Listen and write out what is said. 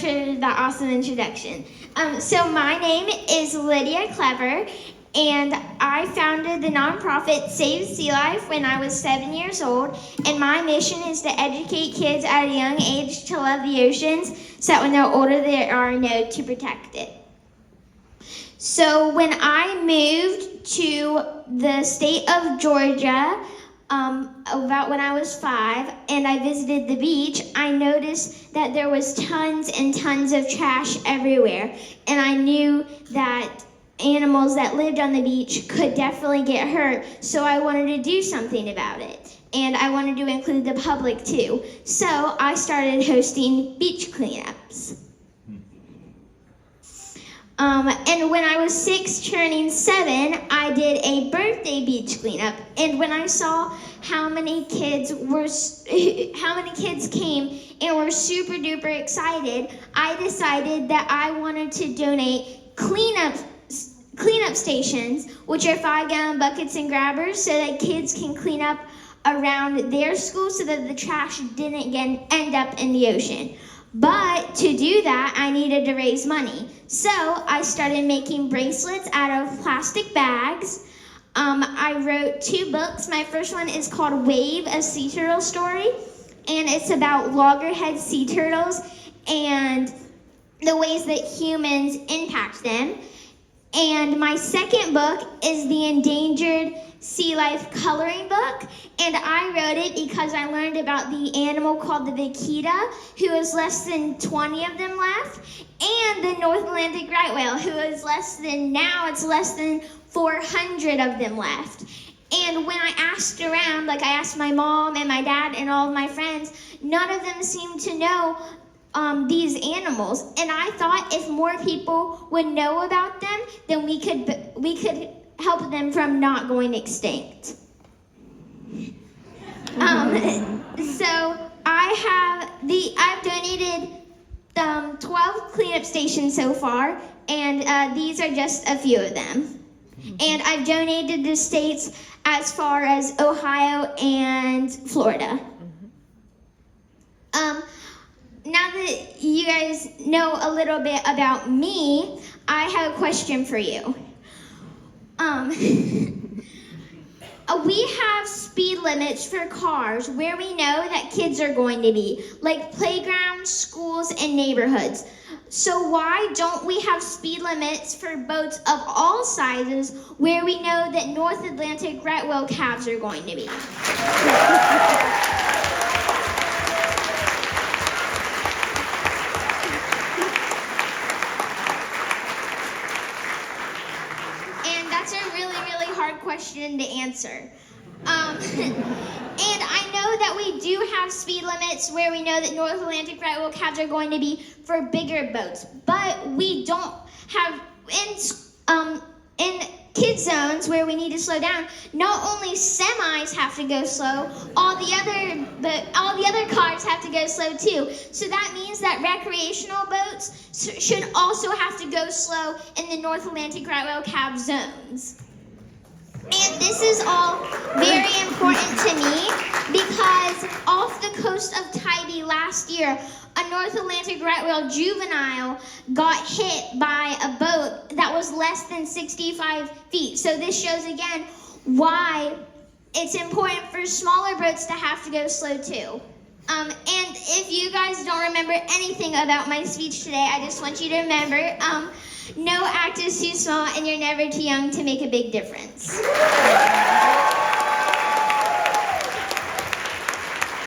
for the awesome introduction. So my name is Lydia Clever, and I founded the nonprofit Save Sea Life when I was 7 years old, and my mission is to educate kids at a young age to love the oceans so that when they're older they are know to protect it. So when I moved to the state of Georgia, about when I was 5, and I visited the beach, I noticed that there was tons and tons of trash everywhere, and I knew that animals that lived on the beach could definitely get hurt, so I wanted to do something about it, and I wanted to include the public too. So I started hosting beach cleanups. And when I was 6 turning 7, I did a birthday beach cleanup. And when I saw how many kids came and were super duper excited, I decided that I wanted to donate cleanup stations, which are 5-gallon buckets and grabbers, so that kids can clean up around their school so that the trash didn't end up in the ocean. But to do that, I needed to raise money. So I started making bracelets out of plastic bags. I wrote 2 books. My first one is called Wave, a Sea Turtle Story, and it's about loggerhead sea turtles and the ways that humans impact them. And my second book is the Endangered Sea Life coloring book, and I wrote it because I learned about the animal called the vaquita, who is less than 20 of them left, and the North Atlantic right whale, who is less than 400 of them left. And when I asked around, like I asked my mom and my dad and all of my friends, none of them seemed to know these animals, and I thought if more people would know about them, then we could help them from not going extinct. So I've donated 12 cleanup stations so far, and these are just a few of them. And I've donated to states as far as Ohio and Florida. Now that you guys know a little bit about me, I have a question for you. We have speed limits for cars where we know that kids are going to be, like playgrounds, schools, and neighborhoods. So why don't we have speed limits for boats of all sizes where we know that North Atlantic right whale calves are going to be? That's a really, really hard question to answer. And I know that we do have speed limits where we know that North Atlantic right whale calves are going to be for bigger boats, but we don't have in kid zones where we need to slow down. Not only semis have to go slow, all the other cars have to go slow too. So that means that recreational boats should also have to go slow in the North Atlantic right whale calf zones. And this is all very important to me because off the coast of Tybee last year, a North Atlantic right whale juvenile got hit by a boat that was less than 65 feet. So this shows again why it's important for smaller boats to have to go slow too. And if you guys don't remember anything about my speech today, I just want you to remember, no act is too small and you're never too young to make a big difference.